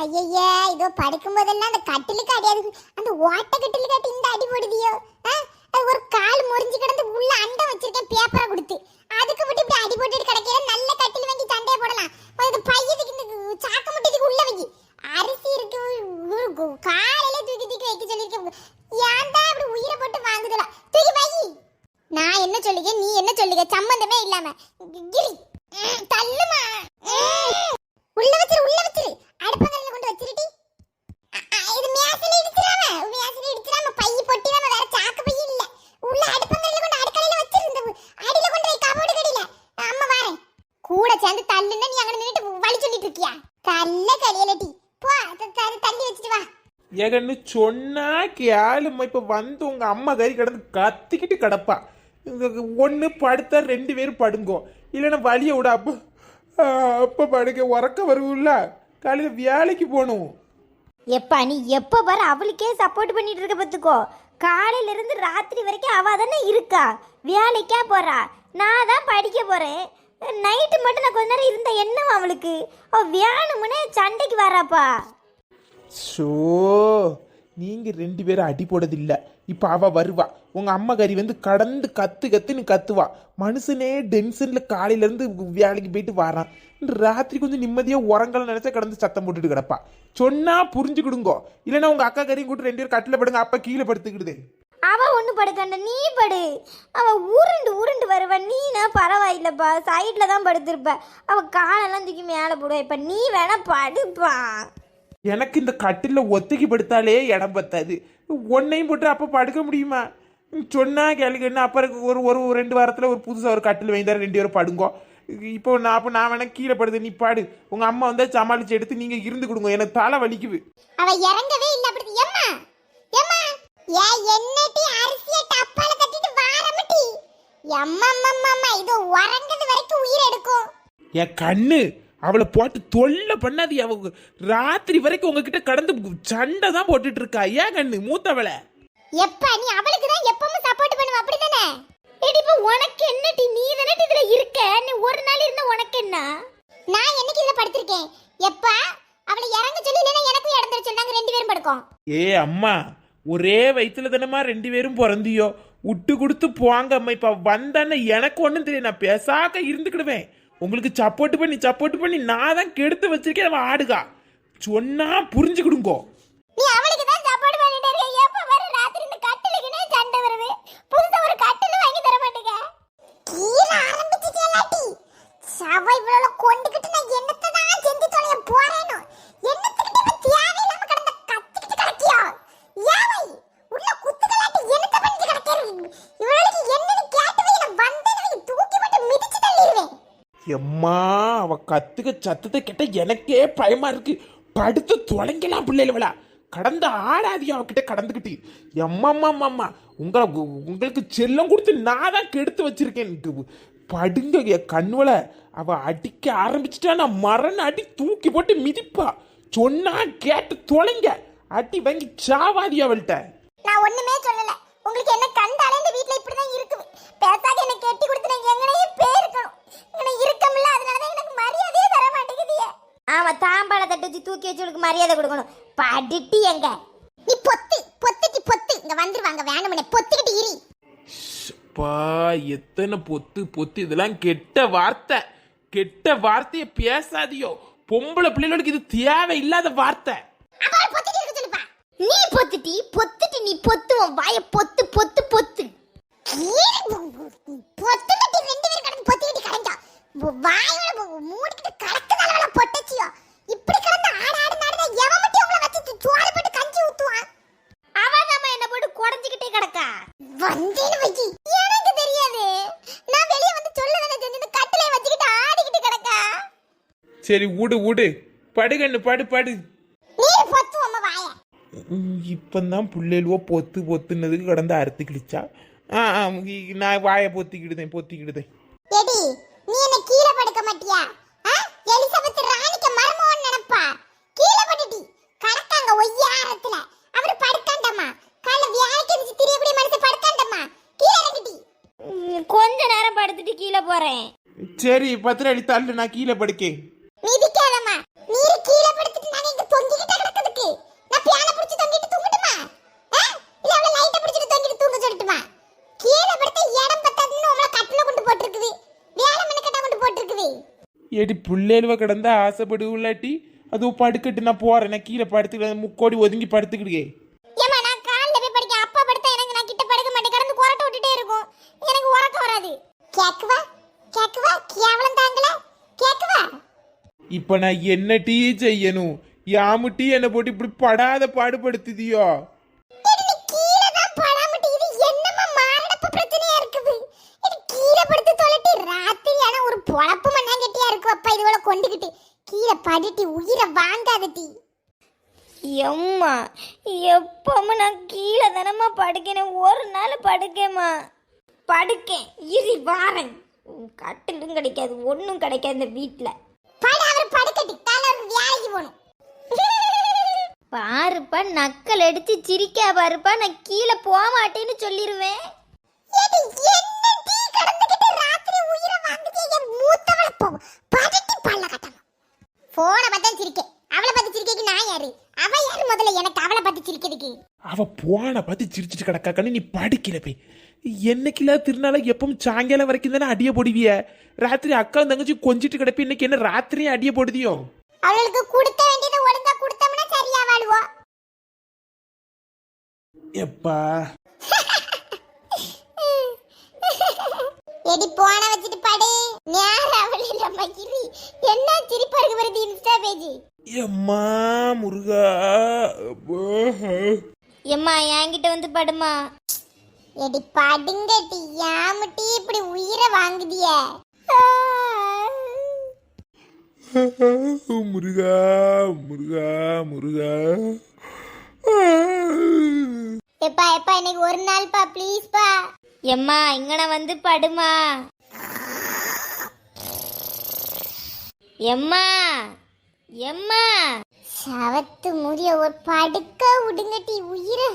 ஐயய்யா, இதோ படுக்கும் போதெல்லாம் அந்த கட்டிலுக்கு அடியாது, அந்த ஓட்ட கட்டிலுக்கு அடி இந்த அடி போடுதியோ. அது ஒரு கால் முறிஞ்சு கிடந்து உள்ள அண்டை வச்சிருக்கேன் பேப்பரை கொடுத்து, அதுக்கு மட்டும் இப்படி அடி போட்டுட்டு கிடக்கிற. நல்ல கட்டில் வாங்கி சண்டையை போடலாம். அது பையதுக்கு இந்த சாக்க முட்டைக்கு உள்ள வை. அரிசி இருக்கு, காலையில தூக்கி தூக்கி வைக்க சொல்லியிருக்கேன். ஏன் தான் இப்படி உயிரை போட்டு வாங்குதல, தூக்கி வை. நான் என்ன சொல்லுங்க, நீ என்ன சொல்லுங்க, சம்பந்தமே இல்லாம தள்ளுமா. உள்ள வச்சிரு, உள்ள வச்சிரு, அடுப்பங்கல்ல கொண்டு வச்சிருடி. இது மேசல இடிச்சிராம, மேசல இடிச்சிராம, பைய பொட்டிராம, வேற சாக்கு பைய இல்ல. உள்ள அடுப்பங்கல்ல கொண்டு அடுக்கலையில வச்சிருந்து அடியில கொண்டு வை, கபோர்டு கடியில. அம்மா வாரேன் கூட சேர்ந்து தள்ளுன்னா நீ அங்க நின்னுட்டு வழி சொல்லிட்டு இருக்கியா? கல்ல கலியலடி போ, தள்ளி வச்சிட்டு வா. ஏகன்னு சொன்னா கேளுமா. இப்ப வந்து உங்க அம்மா கறி கிடந்து கத்திக்கிட்டு கிடப்பா. ஒன்னு படுத்தா 2 பேரும் படுங்கோ, இல்லைன்னா வழிய விட. அப்ப படுக்க உறக்க வருவில்ல, காலையில வேலைக்கு போகணும். எப்பா நீ எப்போ பாரு அவளுக்கே சப்போர்ட் பண்ணிட்டு இருக்க பார்த்துக்கோ. காலையில இருந்து ராத்திரி வரைக்கும் அவ தானே இருக்கா, வேலைக்கா போறா. நான் தான் படிக்க போறேன். நைட்டு மட்டும் நான் கொஞ்ச நேரம் இருந்த எண்ணம் அவளுக்கு. அவ வேணுமுன்னே சண்டைக்கு வராப்பா. ஷோ, நீங்க 2 பேரும் அடி போடுறதில்ல. இப்ப அவ வருவா, உங்க அம்மா கறி வந்து கடந்து கத்துன்னு கத்துவா. மனுஷனே டென்ஷன்ல காலையில இருந்து வேலைக்கு போயிட்டு வரான். ராத்திரி கொஞ்சம் நிம்மதியா உரங்கல நினைச்சா கடந்து சத்தம் போட்டுட்டு கிடப்பா. சொன்னா புரிஞ்சுக்கிடுங்கோ, இல்லைன்னா உங்க அக்கா கறியும் கூட்டு 2 பேரும் கட்டில படுங்க, அப்ப கீழே படுத்துக்கிடுது. அவ ஒண்ணு படுக்கண்ட, நீ படு. அவ உருண்டு உருண்டு வருவ, நீனா பரவாயில்லப்பா, சைட்ல தான் படுத்திருப்ப. அவ காலெல்லாம் தூக்கி மேல போடுவா. இப்ப நீ வேணா படுப்பா. எனக்கு இந்த கட்டில ஒத்துக்கி படுத்தாலே இடம் பத்தாது. ஒன்னையும் போட்டு அப்ப படுக்க முடியுமா? சொன்னா கேளுக்குன்னு அப்புறம் ஒரு 2 வாரத்துல ஒரு புதுசா ஒரு கட்டில் வாங்கி தர, 2 பேரும் படுங்கோ. இப்போ நான் வேணா கீழே படுது, நீ பாடு. உங்க அம்மா வந்தா சமாளிச்சு எடுத்து நீங்க இருந்து கொடுங்க, எனக்கு தலை வலிக்குது. அவ இறங்கவே இல்ல. அப்படி எம்மா எம்மா ஏ என்னட்டி அரிசியை டப்பால கட்டிட்டு வாரமட்டி. எம்மா அம்மா அம்மா, இது உறங்கது வரைக்கும் உயிர் எடுக்கும். என் கண்ணு, அவளை போட்டு தொல்லை பண்ணாது. அவ ராத்திரி வரைக்கும் உங்ககிட்ட கடந்து சண்டை தான் போட்டுட்டு இருக்கா. ஏன் கண்ணு மூத்தவளை எப்ப நீ அவளுக்கு தான் எப்பவும் சப்போர்ட் பண்ணுவ, அப்படிதானே? இப்ப உனக்கு என்னடி, நீ தானே இதுல இருக்க. நீ ஒரு நாள் இருந்தா உனக்கு என்ன? நான் என்னைக்கு இதுல படுத்திருக்கேன்? எப்ப அவளை இறங்க சொல்லி, இல்லைன்னா எனக்கும் இடம் தர சொன்னாங்க, 2 பேரும் படுக்கோம். ஏ அம்மா, ஒரே வயிற்றுல தானம்மா 2 பேரும் பிறந்தியோ, விட்டு கொடுத்து போங்க அம்மா. இப்ப வந்தானே எனக்கு ஒன்றும் தெரியும், நான் பேசாக்க இருந்துக்கிடுவேன். உங்களுக்கு சப்போர்ட் பண்ணி நான் தான் கெடுத்து வச்சிருக்கேன். அவன் ஆடுகா, சொன்னா புரிஞ்சுக்கிடுங்கோ. நீ அவளுக்கு தான் சப்போர்ட் பண்ணிட்டே இருக்க. எப்ப வர ராத்திரி இந்த கட்டிலுக்குனே சண்டை வருது. புதுசா ஒரு கட்டில் வாங்கி தர மாட்டேங்க. கீழ ஆரம்பிச்சிட்டேலாட்டி சவை இவ்வளவு கொண்டுக்கிட்டு நான் என்னத்த தான் செஞ்சு தொலைய போறேனோ. என்னத்துக்கிட்ட இப்ப தேவையில்லாம கடந்த கத்திக்கிட்டு கிடக்கியோ. யாவை உள்ள குத்துக்கலாட்டி என்னத்த பண்ணிட்டு கிடக்கறீங்க? இவளுக்கு என்னன்னு கேட்டு வை, நான் வந்தேன்னு தூக்கி போட்டு மிதிச்சு தள்ளிடுவேன். எம்மா, அவ கத்துக்க சத்தத்தை கேட்ட எனக்கே பயமா இருக்கு. படுத்து தொலைங்கலாம் பிள்ளைகளா, கடந்த ஆடாதியா அவகிட்ட கடந்துக்கிட்டு. எம்மா, உங்களுக்கு செல்லம் கொடுத்து நான் தான் கெடுத்து வச்சிருக்கேன். படுங்க என் கண்ணுல. அவ அடிக்க ஆரம்பிச்சுட்டா நான் மரண அடி தூக்கி போட்டு மிதிப்பா. சொன்னா கேட்டு தொலைங்க, அடி வாங்கி சாவாதி அவள்கிட்ட. நான் ஒண்ணுமே சொல்லல. உங்களுக்கு என்ன கண்டாலே இந்த வீட்ல இப்படிதான் இருக்குது. பேசாக என்ன கெட்டி கொடுத்து நான் எங்கனையே பேருக்கணும். இங்க இருக்கமில்ல, அதனால தான் எனக்கு மரியாதையே தர மாட்டேங்குதியே. ஆமா, தாம்பாள தட்டு வச்சு தூக்கி வச்சுளுக்கு மரியாதை கொடுக்கணும். படிட்டி எங்க நீ பொத்து இங்க வந்துருவாங்க. வேணும்னே பொத்துக்கிட்டு இரி. பா, எத்தனை பொத்து. இதெல்லாம் கெட்ட வார்த்தையை பேசாதியோ. பொம்பளை பிள்ளைகளுக்கு இது தேவையில்லாத வார்த்தை. அவள பொத்திட்டு இருக்க சொல்லுப்பா. நீ பொத்துட்டி நீ பொத்துவோம் வாய பொத்து. பொத்துக்கிட்டு 2 பேரும் கடந்து பொத்திக்கிட்டு கடந்தா வாயோட மூடிக்கிட்டு கடக்குதால பொட்டச்சியோ. இப்படி கடந்து ஆடாடுனா எவன் மட்டும் உங்களை வச்சு சோறு போட்டு கஞ்சி ஊத்துவான். அவதாம என்ன போட்டு குடஞ்சிக்கிட்டே கிடக்கா. வந்தேன்னு வச்சி எனக்கு தெரியாது. நான் வெளிய வந்து சொல்லதானே செஞ்சு கட்டிலே வச்சுக்கிட்டு ஆடிக்கிட்டு கிடக்கா. சரி விடு, படுகண்ணு படு. நீ பொத்து அம்மா வாய. இப்பந்தான் பிள்ளைகளுவோ பொத்துன்னதுக்கு கடந்து அறுத்து கிழிச்சா. நான் வாயை பொத்திக்கிடுதேன். எடி, நீ என்ன கீழே படுக்க மாட்டியா? எலிசபெத் ராணிக்கு மர்மம்னு நினைப்பா. கீழே படுடி கடக்காங்க ஒய்யாரத்துல. அவரு படுக்காண்டம்மா, கால வியாய்க்கு எந்திச்சு திரியக்கூடிய மனுஷன் படுக்காண்டம்மா. கீழே இறங்கிடி. கொஞ்ச நேரம் படுத்துட்டு கீழே போறேன். சரி, பத்திர அடி தள்ளு, நான் கீழே படுக்கேன். மிதிக்காதம்மா. நீ கீழே படுத்துட்டு நான் இங்க தொங்கி ஏடி பிள்ளைகளுவ கிடந்தா ஆசைப்படுவலாட்டி அதுவும் படுக்கட்டு நான் போறேன். நான் கீழே படுத்துக்கிட்டு முக்கோடி ஒதுங்கி படுத்துக்கிடுக்கே. ஏமா நான் காலைல போய் படிக்க அப்பா படுத்தா எனக்கு நான் கிட்ட படுக்க மாட்டேன், கடந்து கொரட்டை விட்டுட்டே இருக்கும், எனக்கு உறக்கம் வராது. கேக்குவா கேக்குவா கேவலம் தாங்கல கேக்குவா. இப்ப நான் என்ன டீ செய்யணும்? யாமு டீ என்ன போட்டு இப்படி படாத பாடுபடுத்துதியோ? இது நீ கீழே தான் படாமட்டு இது என்னமா மாரடப்பு பிரச்சனையா இருக்குது. இது கீழே படுத்து தொலைட்டி ராத்திரி ஆனா ஒரு பொழப்பு மண்ணாங்கட்டியா இருக்கு அப்பா. இதுவள கொண்டுகிட்டு கீழே படுட்டி உயிரை வாங்காதட்டி. எம்மா எப்பமா நான் கீழே தானம்மா படுக்கேன், ஒரு நாள் படுக்கேம்மா. படுக்கேன் இரு வாரேன். கட்டிலும் கிடைக்காது ஒன்றும் கிடைக்காது இந்த வீட்டில். படு அவர் படுக்கட்டி காலை ஒரு வேலைக்கு போகணும். பாருப்பா நக்கல் அடிச்சு சிரிக்கா பாருப்பா, நான் கீழே போக மாட்டேன்னு சொல்லிடுவேன். இது என்ன டீ கடந்துகிட்டு ராத்திரி உயிரை வாங்குதே மூத்தவள போ படுட்டி பல்ல கட்டணும். போனை பார்த்தா சிரிக்க, அவளை பார்த்து சிரிக்கைக்கு நான் யாரு? அவ யாரு முதல்ல எனக்கு அவளை பார்த்து சிரிக்கிறதுக்கு? அவ போன பார்த்து சிரிச்சிட்டு கிடக்காக்கன்னு நீ படிக்கல போய். என்னைக்குல திருநாள எப்பவும் சாயங்காலம் வரைக்கும் தானே அடிய போடுவிய. ராத்திரி அக்கா தங்கச்சி கொஞ்சிட்டு கிடப்பி, இன்னைக்கு என்ன ராத்திரியும் அடிய போடுதியோ? அவளுக்கு கொடுத்த வேண்டியதை ஒழுங்கா கொடுத்தோம்னா சரியா வாழுவா. எப்பா எடி போன வச்சிட்டு படு. நேர அவள் இல்ல மகிரி. என்ன சிரிப்பா இருக்கு வருது இன்ஸ்டா பேஜ். எம்மா முருகா. எம்மா என்கிட்ட வந்து படுமா. எடி படுங்க டி, யாமுட்டி இப்படி உயிரை வாங்குதிய. முருகா முருகா முருகா. எப்பா எப்பா இன்னைக்கு ஒரு நாள் பா ப்ளீஸ் பா. எம்மா இங்கன வந்து படுமா. எம்மா எம்மா சவத்து முடிய ஒரு படுக்க விடுங்கட்டி உயிரை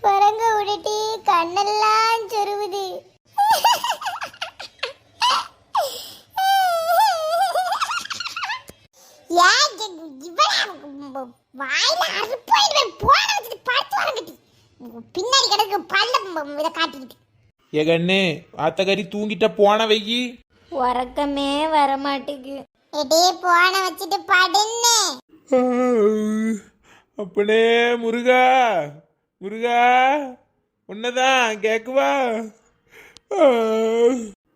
வரங்க விடுட்டி, கண்ணெல்லாம் சொருவுது. வாயில அறுப்பாயிடுவேன். போன வச்சுட்டு படுத்து வரங்கட்டி பின்னாடி கிடக்கு பல்ல இதை காட்டிக்கிட்டு. ஏகண்ணே ஆத்தகரி தூங்கிட்ட போன வைகி. உறக்கமே வரமாட்டேங்குது. எடே போன வச்சுட்டு படுன்னு. அப்பனே முருகா முருகா உன்னதான் கேக்குவா.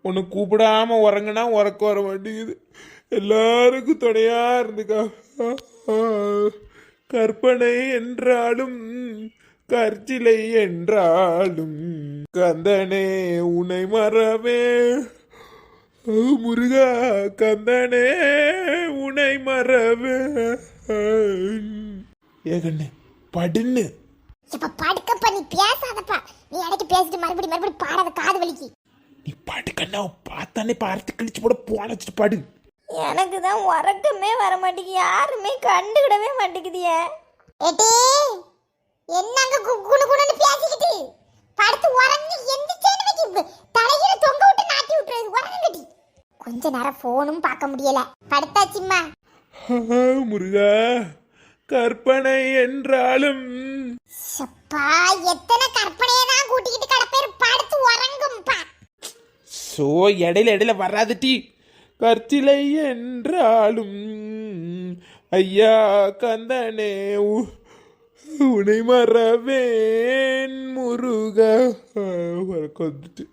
உன்னை கூப்பிடாம உறங்குனா உறக்க வர மாட்டேங்குது. எல்லாருக்கும் துணையா இருந்துக்கா. கற்பனை என்றாலும் கற்சிலை என்றாலும் கந்தனே உனை மறவே. முருகா கந்தனே உனை மறவே. ஏகண்ணே படுன்னு. இப்ப படுக்கப்பா, நீ பேசாதப்பா. நீ இடைக்கு பேசிட்டு மறுபடி பாடாத, காது வலிக்கு. நீ படுக்கண்ணா பார்த்தானே பார்த்து கிழிச்சு போட போன வச்சுட்டு படு. எனக்கு தான் உறக்கமே வர மாட்டேங்குது, யாருமே கண்டுக்கிடவே மாட்டேங்குதிய. ஏட்டே என்னங்க குணு குணுன்னு பேசிக்கிட்டு படுத்து உறங்கி எந்திரிச்சேன்னு வைக்க தலையில தொங்க விட்டு நாட்டி விட்டுறது உறங்கட்டி. கொஞ்ச நேரம் போனும் பார்க்க முடியல, படுத்தாச்சும்மா. முருகா கற்பனை என்றாலும் சப்பா எத்தனை கற்பனையை தான் கூட்டிக்கிட்டு கடப்பேர். படுத்து உறங்கும்பா. சோ இடையில வராதுட்டி. கற்சிலை என்றாலும் ஐயா கந்தனே உனை மறவேன் முருகா. வந்துட்டு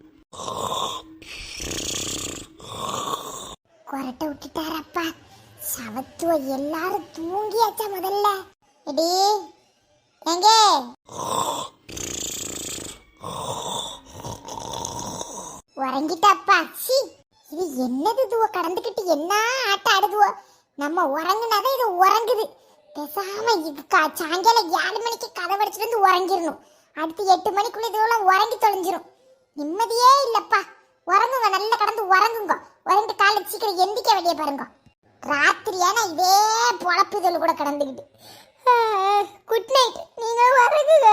கொரட்டை விட்டுட்டாரப்பா. சவத்துவ எல்லாரும் தூங்கியாச்சா முதல்ல. எடி எங்க உறங்கிட்டாப்பா. சி இது என்னது இதுவ கடந்துக்கிட்டு என்ன ஆட்ட ஆடுதுவோ. நம்ம உறங்குனாதான் இது உறங்குது. பேசாம இது சாயங்காலம் 7 மணிக்கு கதை படிச்சுட்டு வந்து உறங்கிடணும். அடுத்து 8 மணிக்குள்ள இதுவெல்லாம் உறங்கி தொலைஞ்சிரும். நிம்மதியே இல்லப்பா. உறங்குங்க, நல்லா கடந்து உறங்குங்க. உறங்கிட்டு காலைல சீக்கிரம் எந்திக்க வெளியே பாருங்க. ராத்திரியான இதே பொழப்புதல் கூட கடந்துக்கிட்டு. Good night. நீங்க உறங்குங்க.